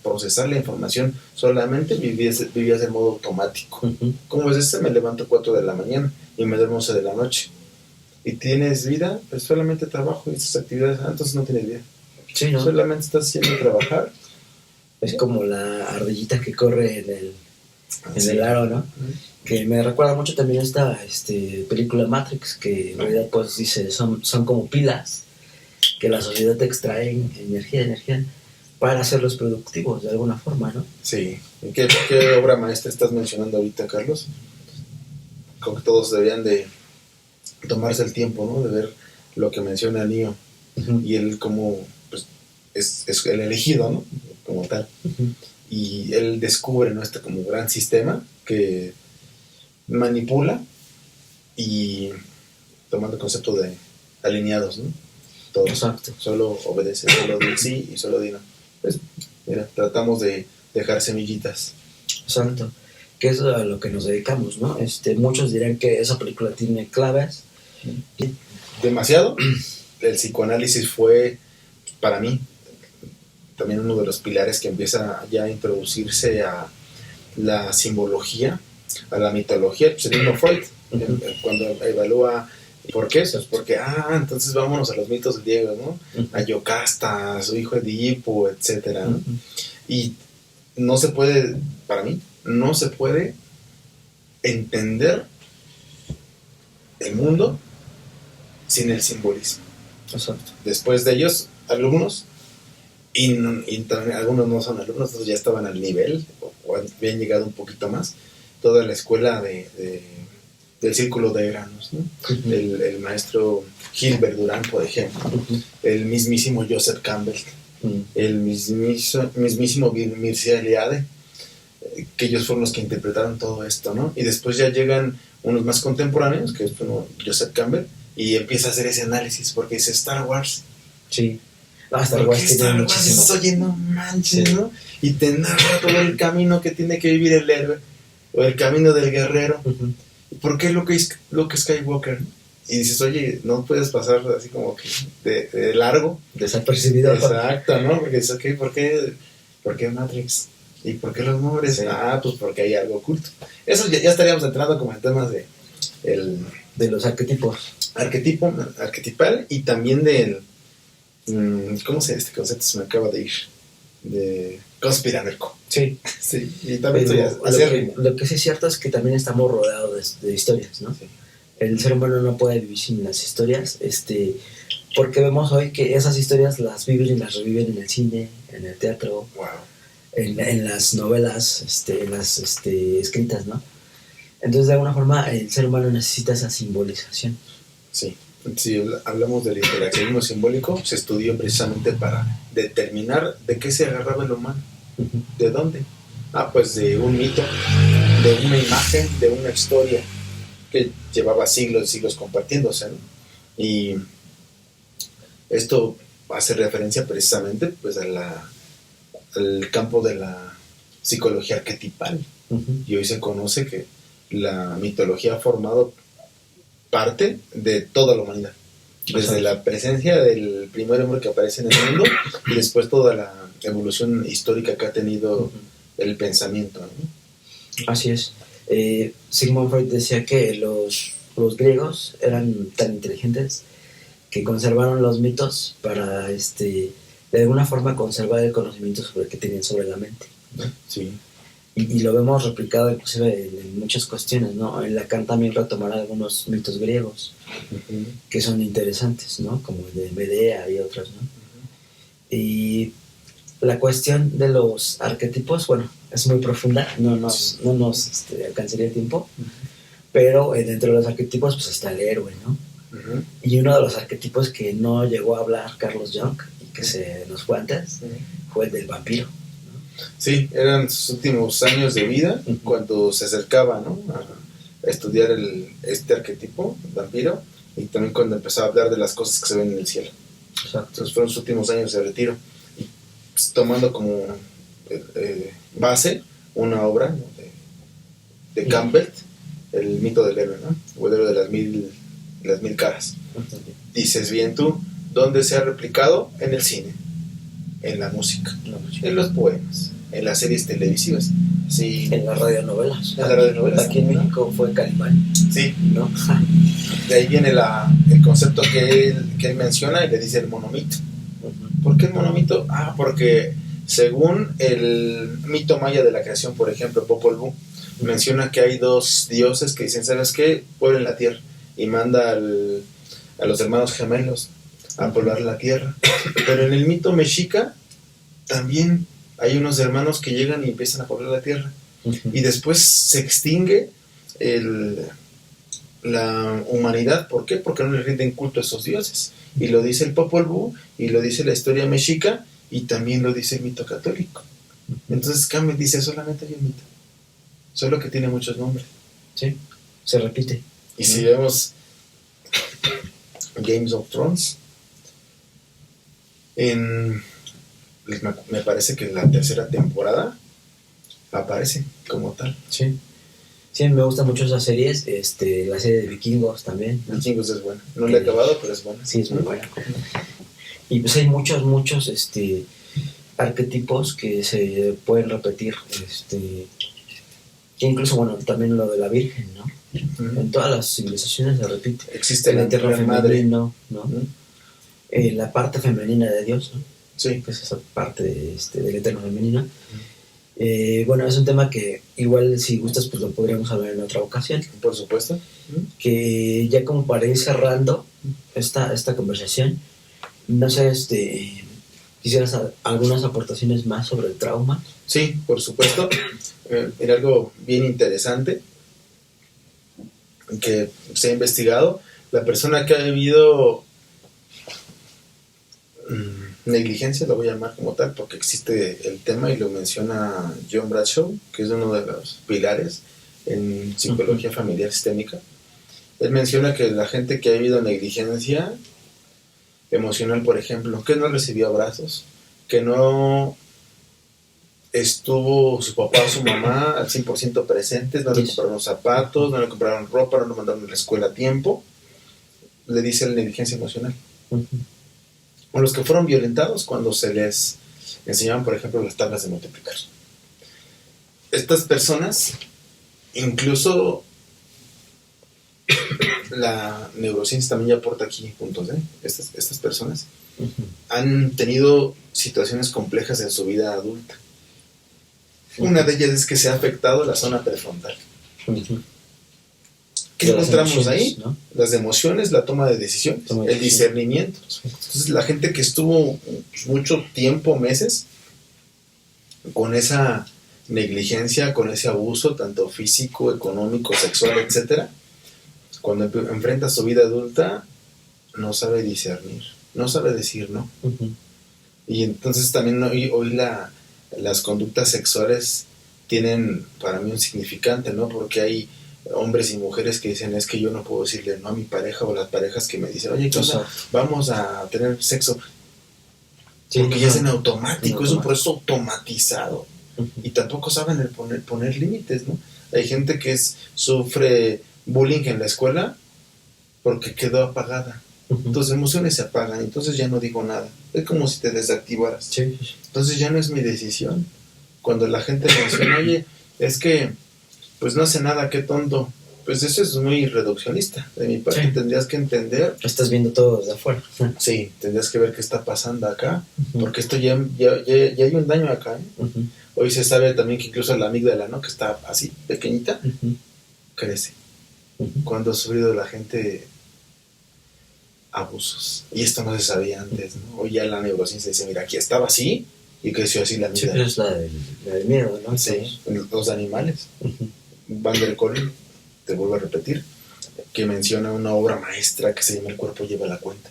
procesar la información. Solamente vivías en modo automático. ¿Cómo es este? Me levanto 4 de la mañana y me duermo 11 de la noche. ¿Y tienes vida? Pues solamente trabajo y estas actividades. Entonces no tienes vida. Sí, ¿no? Solamente estás haciendo trabajar. Es como la ardillita que corre en el aro, ¿no? Que me recuerda mucho también esta película Matrix, que en realidad pues dice, son como pilas que la sociedad te extrae energía para hacerlos productivos de alguna forma, ¿no? Sí. ¿Qué obra maestra estás mencionando ahorita, Carlos? Como que todos deberían de tomarse el tiempo, ¿no? De ver lo que menciona Neo. Y él como pues, es el elegido, ¿no? Como tal. Y él descubre, ¿no? Este como gran sistema que manipula y tomando el concepto de alineados, ¿no? Todo. Exacto. Solo obedece, solo di sí y solo di no. Pues, mira, tratamos de dejar semillitas. Exacto. Que es a lo que nos dedicamos, ¿no? Muchos dirán que esa película tiene claves. Demasiado. El psicoanálisis fue, para mí, también uno de los pilares que empieza ya a introducirse a la simbología, a la mitología. Pues el mismo Freud, cuando evalúa por qué eso, es porque, entonces vámonos a los mitos griegos, ¿no? A Yocasta, a su hijo Edipo, etcétera, ¿no? Y no se puede, para mí, no se puede entender el mundo sin el simbolismo. Exacto. Después de ellos, alumnos, y también algunos no son alumnos, otros ya estaban al nivel, o habían llegado un poquito más, toda la escuela del Círculo de Eranos, ¿no? Uh-huh. El maestro Gilbert Durán, por ejemplo, Uh-huh. el mismísimo Joseph Campbell, el mismísimo Mircea Eliade, que ellos fueron los que interpretaron todo esto, ¿no? Y después ya llegan unos más contemporáneos, que es Joseph Campbell, y empieza a hacer ese análisis, porque dice Star Wars. Sí. Star Wars tiene muchísimo. Oye, no manches, ¿no? Y te narra todo el camino que tiene que vivir el héroe, o el camino del guerrero. Uh-huh. ¿Por qué Luke Skywalker? Y dices, oye, no puedes pasar así como que de largo. Desapercibido. Exacto, ¿no? Porque dices, okay, ¿por qué Matrix? ¿Y por qué los nombres? Sí. Pues porque hay algo oculto. Eso ya estaríamos entrando como en temas de los arquetipos. Arquetipal y también del... ¿cómo se llama este concepto? Se me acaba de ir. De conspiranoico. Sí. Sí, y también lo que sí es cierto es que también estamos rodeados de historias, ¿no? Sí. El ser humano no puede vivir sin las historias, porque vemos hoy que esas historias las viven y las reviven en el cine, en el teatro, wow, en las novelas, en las escritas, ¿no? Entonces, de alguna forma, el ser humano necesita esa simbolización. Sí. Si hablamos del interaccionismo simbólico, se estudió precisamente para determinar de qué se agarraba el humano. Uh-huh. ¿De dónde? Pues de un mito, de una imagen, de una historia que llevaba siglos y siglos compartiéndose, ¿no? Y esto hace referencia precisamente pues al campo de la psicología arquetipal. Uh-huh. Y hoy se conoce que la mitología ha formado parte de toda la humanidad, desde la presencia del primer hombre que aparece en el mundo y después toda la evolución histórica que ha tenido el pensamiento, ¿no? Así es. Sigmund Freud decía que los griegos eran tan inteligentes que conservaron los mitos para de alguna forma conservar el conocimiento que tenían sobre la mente, ¿no? Sí. Y lo vemos replicado inclusive en muchas cuestiones, ¿no? En Lacan también retomará algunos mitos griegos uh-huh. que son interesantes, ¿no? Como el de Medea y otros, ¿no? Uh-huh. Y la cuestión de los arquetipos, bueno, es muy profunda, no nos alcanzaría el tiempo, uh-huh. pero dentro de los arquetipos pues está el héroe, ¿no? Uh-huh. Y uno de los arquetipos que no llegó a hablar Carlos Jung y que se nos fue antes uh-huh. fue el del vampiro. Sí, eran sus últimos años de vida uh-huh. cuando se acercaba, ¿no? a estudiar este arquetipo, el vampiro, y también cuando empezó a hablar de las cosas que se ven en el cielo. Exacto. Entonces fueron sus últimos años de retiro, y pues, tomando como base una obra, ¿no? de Campbell, el mito del héroe, ¿no? O el héroe de las mil caras. Uh-huh. Dices bien tú, ¿dónde se ha replicado? En el cine, en la música, en los poemas, en las series televisivas, sí, en las radionovelas. Aquí en México fue Calimán. Sí, ¿no? De ahí viene el concepto que él menciona y le dice el monomito. Uh-huh. ¿Por qué el monomito? Porque según el mito maya de la creación, por ejemplo, Popol Vuh, uh-huh. menciona que hay dos dioses que dicen, ¿sabes qué? Pueblen la tierra, y manda a los hermanos gemelos a poblar la tierra. Pero en el mito mexica también hay unos hermanos que llegan y empiezan a poblar la tierra. Uh-huh. Y después se extingue la humanidad. ¿Por qué? Porque no le rinden culto a esos dioses. Y lo dice el Popol Vuh, y lo dice la historia mexica, y también lo dice el mito católico. Uh-huh. Entonces Campbell dice, solamente hay un mito, solo que tiene muchos nombres. Sí, se repite. Y si vemos Games of Thrones, me parece que en la tercera temporada aparece como tal. Sí, me gustan mucho esas series, la serie de Vikingos también, ¿no? Vikingos es buena, no la he acabado, pero es buena. Sí, es muy buena. Y pues hay muchos arquetipos que se pueden repetir, que incluso, bueno, también lo de la Virgen, ¿no? Uh-huh. En todas las civilizaciones se repite. Existe el entierro femenino, ¿no? Uh-huh. La parte femenina de Dios, ¿no? Sí. Pues esa parte del eterno femenino. Uh-huh. Bueno, es un tema que igual si gustas pues lo podríamos hablar en otra ocasión. Por supuesto. Uh-huh. Que ya como para ir cerrando, esta conversación. No sé, ¿quisieras algunas aportaciones más sobre el trauma? Sí, por supuesto. Era algo bien interesante que se ha investigado. La persona que ha vivido negligencia, lo voy a llamar como tal, porque existe el tema y lo menciona John Bradshaw, que es uno de los pilares en psicología familiar sistémica. Él menciona que la gente que ha vivido negligencia emocional, por ejemplo, que no recibió abrazos, que no estuvo su papá o su mamá al 100% presentes, no le compraron zapatos, no le compraron ropa, no lo mandaron a la escuela a tiempo, le dice la negligencia emocional. O los que fueron violentados cuando se les enseñaban, por ejemplo, las tablas de multiplicar. Estas personas, incluso la neurociencia también ya aporta aquí puntos, estas personas han tenido situaciones complejas en su vida adulta. Una de ellas es que se ha afectado la zona prefrontal. ¿Qué encontramos ahí? ¿No? Las emociones, la toma de decisiones, el discernimiento. Entonces, la gente que estuvo mucho tiempo, meses, con esa negligencia, con ese abuso, tanto físico, económico, sexual, etcétera, cuando enfrenta su vida adulta, no sabe discernir, no sabe decir no. Y entonces también hoy las conductas sexuales tienen para mí un significante, ¿no? Porque hay hombres y mujeres que dicen, es que yo no puedo decirle no a mi pareja, o las parejas que me dicen, oye, vamos a tener sexo, porque ya es en automático, es un proceso automatizado, y tampoco saben el poner límites, ¿no? Hay gente que sufre bullying en la escuela porque quedó apagada. Tus emociones se apagan, entonces ya no digo nada. Es como si te desactivaras. Entonces ya no es mi decisión. Cuando la gente menciona, oye, es que pues no hace nada, qué tonto, pues eso es muy reduccionista. De mi parte tendrías que entender. Estás viendo todo desde afuera. Sí, tendrías que ver qué está pasando acá, porque esto ya hay un daño acá. Hoy se sabe también que incluso la amígdala, ¿no? Que está así, pequeñita, crece. Cuando ha sufrido la gente abusos. Y esto no se sabía antes, ¿no? Hoy ya la neurociencia dice, mira, aquí estaba así y creció así la amígdala. Sí, es la del miedo, ¿no? Sí, los animales. Van der Kolk, te vuelvo a repetir, que menciona una obra maestra que se llama El cuerpo lleva la cuenta.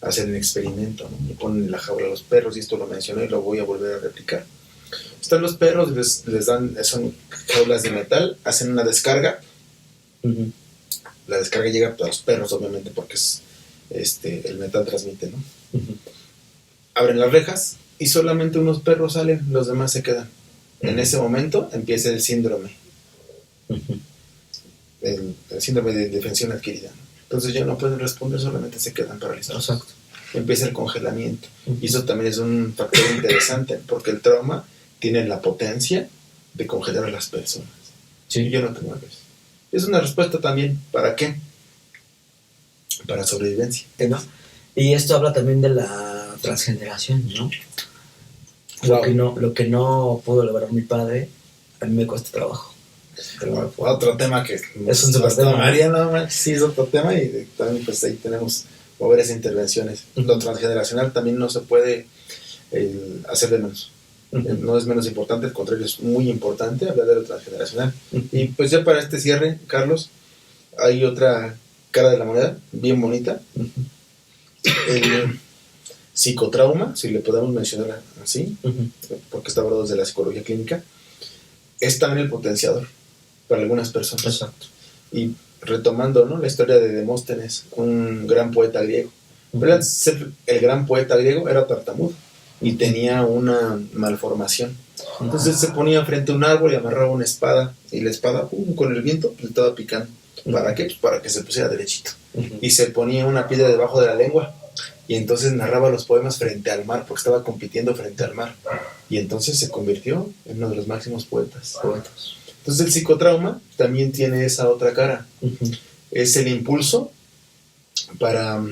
Hacen un experimento, ¿no? Y ponen en la jaula a los perros, y esto lo mencioné y lo voy a volver a replicar. Están los perros, les dan, son jaulas de metal, hacen una descarga. La descarga llega a los perros, obviamente, porque es el metal transmite, ¿no? Abren las rejas y solamente unos perros salen, los demás se quedan. En ese momento empieza el síndrome. El síndrome de indefensión adquirida, ¿no? Entonces ya no pueden responder, solamente se quedan paralizados. Exacto. Empieza el congelamiento. Y eso también es un factor interesante, porque el trauma tiene la potencia de congelar a las personas. Y yo no te mueves. Es una respuesta también, ¿para qué? Para sobrevivencia, ¿no? Y esto habla también de la transgeneración, ¿no? Lo que no pudo lograr mi padre, a mí me cuesta trabajo. Otro tema que es un super tema. Sí, es otro tema, y también pues ahí tenemos varias intervenciones. Lo transgeneracional también no se puede hacer de menos. No es menos importante, al contrario, es muy importante hablar de lo transgeneracional. Y pues ya para este cierre, Carlos, hay otra cara de la moneda bien bonita. El psicotrauma, si le podemos mencionar así, porque está hablando de la psicología clínica, es también el potenciador para algunas personas. Exacto. Y retomando, ¿no?, la historia de Demóstenes, un gran poeta griego. El gran poeta griego era tartamudo y tenía una malformación. Entonces se ponía frente a un árbol y amarraba una espada, y la espada con el viento le estaba picando. ¿Para qué? Pues para que se pusiera derechito. Y se ponía una piedra debajo de la lengua, y entonces narraba los poemas frente al mar, porque estaba compitiendo frente al mar, y entonces se convirtió en uno de los máximos poetas. Entonces el psicotrauma también tiene esa otra cara. Es el impulso para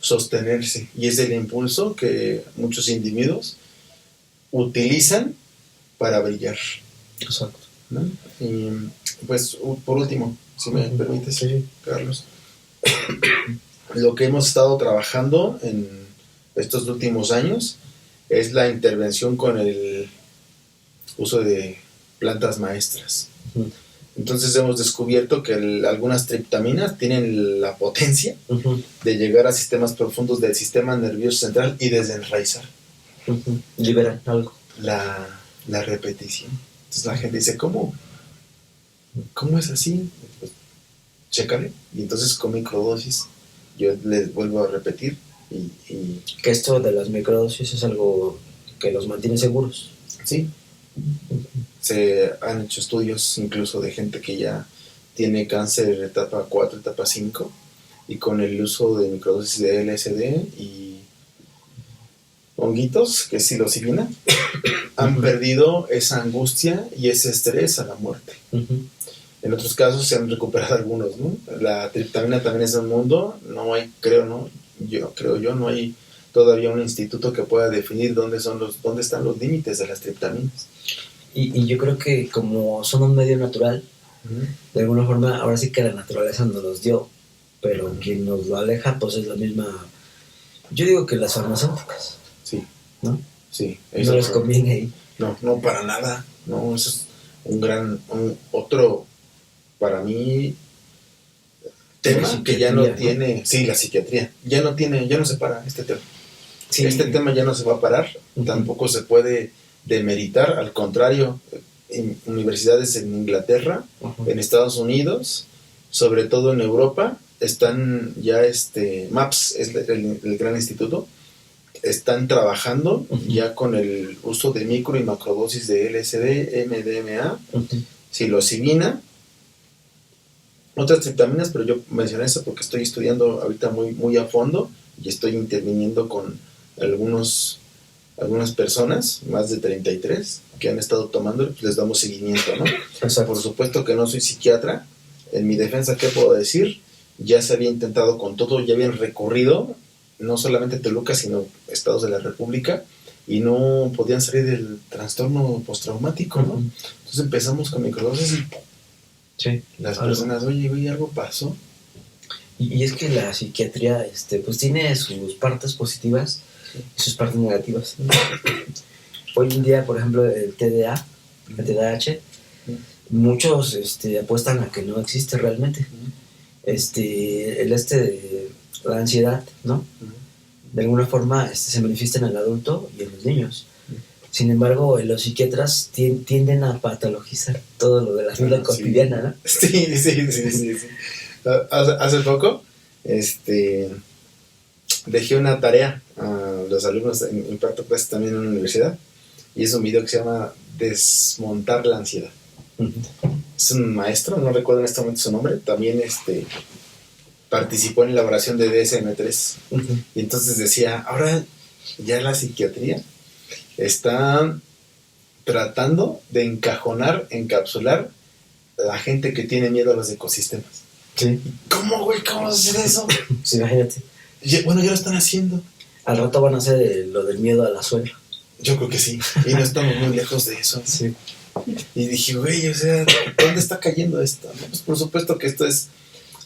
sostenerse, y es el impulso que muchos individuos utilizan para brillar. Exacto. ¿No? Y pues por último, si me permites, Carlos, lo que hemos estado trabajando en estos últimos años es la intervención con el uso de plantas maestras. Uh-huh. Entonces hemos descubierto que algunas triptaminas tienen la potencia uh-huh. de llegar a sistemas profundos del sistema nervioso central y desenraizar. Uh-huh. Liberan algo. La repetición. Entonces la gente dice, ¿cómo es así? Pues, chécale. Y entonces con microdosis yo les vuelvo a repetir. Y que esto de las microdosis es algo que los mantiene seguros. Sí. Se han hecho estudios incluso de gente que ya tiene cáncer etapa 4, etapa 5, y con el uso de microdosis de LSD y honguitos, que es psilocibina, han perdido esa angustia y ese estrés a la muerte. Uh-huh. En otros casos se han recuperado algunos, ¿no? La triptamina también es un mundo, no hay, no hay todavía un instituto que pueda definir dónde están los límites de las triptaminas. Y yo creo que como son un medio natural, uh-huh, de alguna forma, ahora sí que la naturaleza nos los dio, pero quien nos lo aleja, pues es la misma. Yo digo que las farmacéuticas. Sí. ¿No? Sí. No les conviene ahí. No, para nada. No, eso es otro, para mí, tema que ya no tiene. ¿No? Sí, la psiquiatría. Ya no se para este tema. Sí. Este tema ya no se va a parar. Uh-huh. Tampoco se puede demeritar, al contrario, en universidades en Inglaterra, uh-huh, en Estados Unidos, sobre todo en Europa, están ya MAPS es el gran instituto, están trabajando uh-huh, ya con el uso de micro y macrodosis de LSD, MDMA, uh-huh, psilocibina, otras triptaminas, pero yo mencioné eso porque estoy estudiando ahorita muy, muy a fondo y estoy interviniendo con algunas personas, más de 33, que han estado tomando, pues les damos seguimiento, ¿no? Exacto. Por supuesto que no soy psiquiatra. En mi defensa, ¿qué puedo decir? Ya se había intentado con todo, ya habían recurrido, no solamente Toluca, sino estados de la República, y no podían salir del trastorno postraumático, ¿no? Uh-huh. Entonces empezamos con microdosis y sí, las personas, oye, algo pasó. Y es que la psiquiatría, pues tiene sus partes positivas y sus partes negativas. Hoy en día, por ejemplo, el TDA, el TDAH, muchos apuestan a que no existe realmente. La ansiedad, ¿no? De alguna forma se manifiesta en el adulto y en los niños. Sin embargo, los psiquiatras tienden a patologizar todo lo de la vida cotidiana, ¿no? Sí. Hace poco, dejé una tarea a los alumnos, imparto clases también en una universidad, y es un video que se llama Desmontar la ansiedad. Uh-huh. Es un maestro, no recuerdo en este momento su nombre, también participó en la elaboración de DSM-3. Uh-huh. Y entonces decía, ahora ya la psiquiatría está tratando de encapsular la gente que tiene miedo a los ecosistemas. Sí. ¿Cómo, güey? ¿Cómo vas a hacer eso? Sí, imagínate. Ya lo están haciendo. Al rato van a hacer lo del miedo a la suegra. Yo creo que sí. Y no estamos muy lejos de eso. Sí. Y dije, güey, ¿dónde está cayendo esto? No, pues por supuesto que esto es...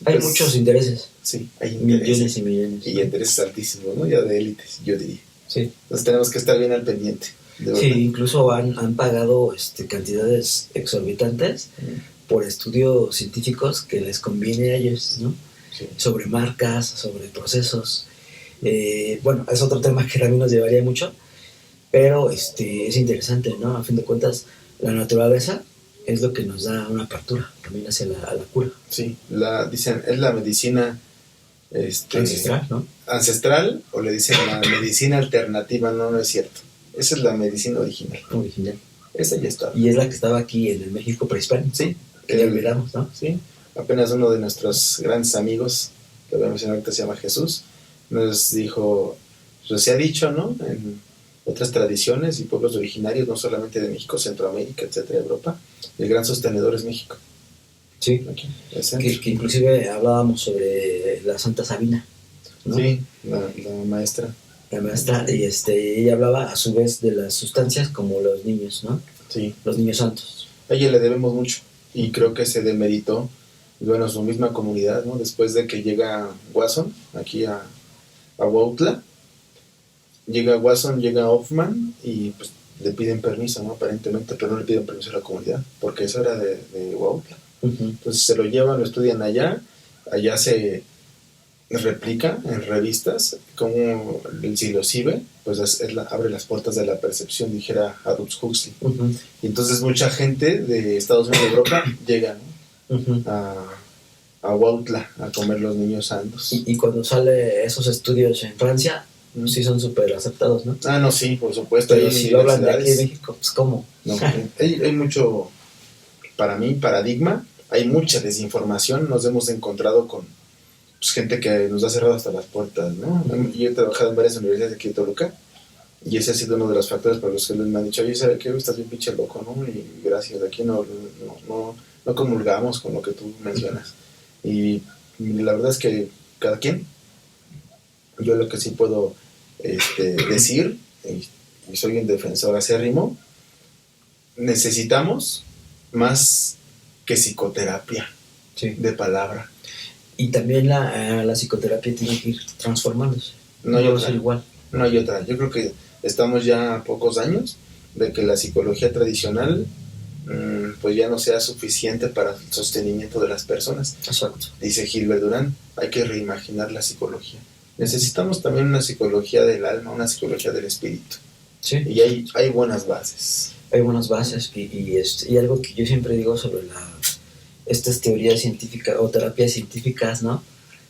Hay muchos intereses. Sí, hay intereses. Millones y millones. Y intereses altísimos, ¿no? Ya de élites, yo diría. Sí. Entonces tenemos que estar bien al pendiente. Sí, incluso han pagado cantidades exorbitantes por estudios científicos que les conviene a ellos, ¿no? Sí. Sobre marcas, sobre procesos. Bueno, es otro tema que también nos llevaría mucho, pero es interesante, ¿no? A fin de cuentas, la naturaleza es lo que nos da una apertura también hacia la cura. Sí, dicen, es la medicina ancestral, ¿no? Ancestral, o le dicen la medicina alternativa, no es cierto. Esa es la medicina original. Esa ya está. Y es la que estaba aquí en el México prehispánico. Sí. Que ya olvidamos, ¿no? Sí. Apenas uno de nuestros grandes amigos, que voy a mencionar ahorita, se llama Jesús, nos dijo, pues se ha dicho, ¿no? En otras tradiciones y pueblos originarios, no solamente de México, Centroamérica, etcétera, Europa, el gran sostenedor es México. Sí. Aquí, que inclusive hablábamos sobre la Santa Sabina, ¿no? Sí, la maestra. La maestra, y ella hablaba a su vez de las sustancias como los niños, ¿no? Sí. Los niños santos. A ella le debemos mucho y creo que se demeritó Y bueno, su misma comunidad, ¿no? Después de que llega Watson aquí a Huautla, llega Watson, llega Hoffman y pues le piden permiso, ¿no? Aparentemente, pero no le piden permiso a la comunidad, porque eso era de Huautla. Entonces se lo llevan, lo estudian allá se replica en revistas como el psilocibe, pues abre las puertas de la percepción, dijera Aldous Huxley. Y entonces mucha gente de Estados Unidos y Europa llega, ¿no? a Huautla a comer los niños santos. Y cuando sale esos estudios en Francia, sí son súper aceptados, ¿no? No, sí, por supuesto. Pero si lo hablan de aquí en México, pues ¿cómo? No, hay mucho, para mí, paradigma, hay mucha desinformación, nos hemos encontrado con pues, gente que nos ha cerrado hasta las puertas, ¿no? Yo he trabajado en varias universidades de aquí de Toluca y ese ha sido uno de los factores por los que me han dicho, oye, ¿sabes qué? Estás bien pinche loco, ¿no? Y gracias, de aquí no comulgamos con lo que tú mencionas. Y la verdad es que cada quien, yo lo que sí puedo decir, y soy un defensor acérrimo, necesitamos más que psicoterapia de palabra. Y también la psicoterapia tiene que ir transformándose. No hay otra. Igual. No hay otra. Yo creo que estamos ya a pocos años de que la psicología tradicional pues ya no sea suficiente para el sostenimiento de las personas. Exacto. Dice Gilbert Durán, hay que reimaginar la psicología. Necesitamos también una psicología del alma, una psicología del espíritu. Sí. Y hay buenas bases. Hay buenas bases y algo que yo siempre digo sobre estas teorías científicas o terapias científicas, ¿no?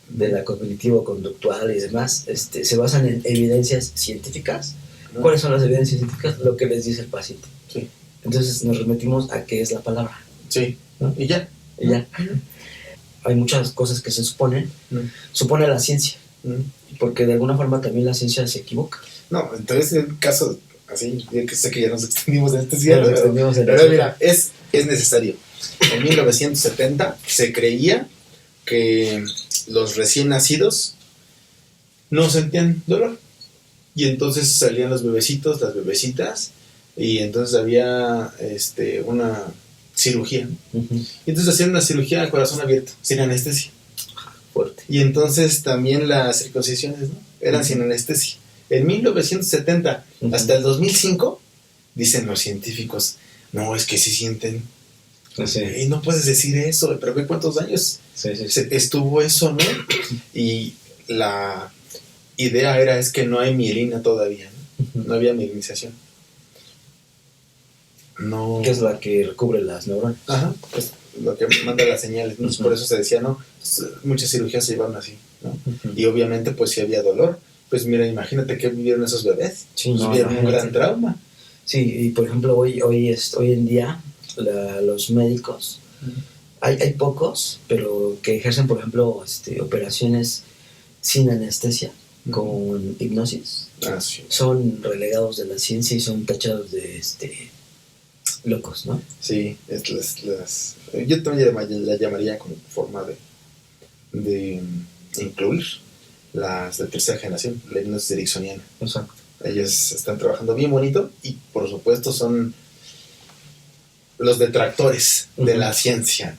De la cognitivo-conductual y demás, se basan en evidencias científicas. ¿Cuáles son las evidencias científicas? Lo que les dice el paciente. Sí. Entonces nos remitimos a qué es la palabra. Sí. ¿No? Y ya. Hay muchas cosas que se supone la ciencia, porque de alguna forma también la ciencia se equivoca. No, entonces en el caso, así, que sé que ya nos extendimos en este cierre, pero mira, es necesario. En 1970 se creía que los recién nacidos no sentían dolor. Y entonces salían los bebecitos, las bebecitas, y entonces había una cirugía. Y entonces hacían una cirugía de corazón abierto, sin anestesia. Fuerte. Y entonces también las circuncisiones, ¿no? Eran sin anestesia. En 1970 hasta el 2005, dicen los científicos, no, es que sí sienten. Y no puedes decir eso, pero ve cuántos años estuvo eso, ¿no? Y la idea es que no hay mielina todavía, ¿no? No había mielinización. No. Que es la que recubre las neuronas. Ajá, pues lo que manda las señales. Entonces, por eso se decía, no, muchas cirugías se llevaron así, ¿no? Y obviamente, pues si había dolor. Pues mira, imagínate que vivieron esos bebés. Vivieron un gran trauma. Sí, y por ejemplo, hoy en día, los médicos, hay pocos, pero que ejercen, por ejemplo, operaciones sin anestesia, con hipnosis. Sí. Son relegados de la ciencia y son tachados de locos, ¿no? Sí, yo también la llamaría como forma de incluir las de tercera generación, la hipnosis ericksoniana. Exacto. Ellos están trabajando bien bonito y por supuesto son los detractores de la ciencia.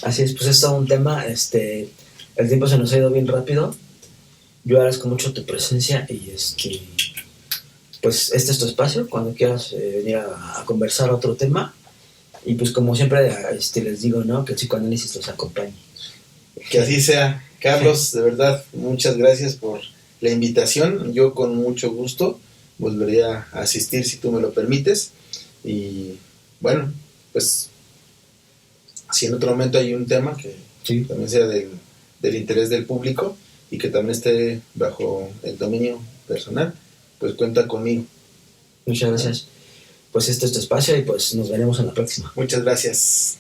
Así es, pues es todo un tema. El tiempo se nos ha ido bien rápido. Yo agradezco mucho tu presencia y pues este es tu espacio cuando quieras venir a conversar otro tema. Y pues como siempre les digo, ¿no? Que el psicoanálisis los acompañe. Que así sea. Carlos, de verdad, muchas gracias por la invitación. Yo con mucho gusto volvería a asistir si tú me lo permites. Y bueno, pues si en otro momento hay un tema que también sea del interés del público y que también esté bajo el dominio personal, pues cuenta conmigo. Muchas gracias. Pues este es tu espacio y pues nos veremos en la próxima. Muchas gracias.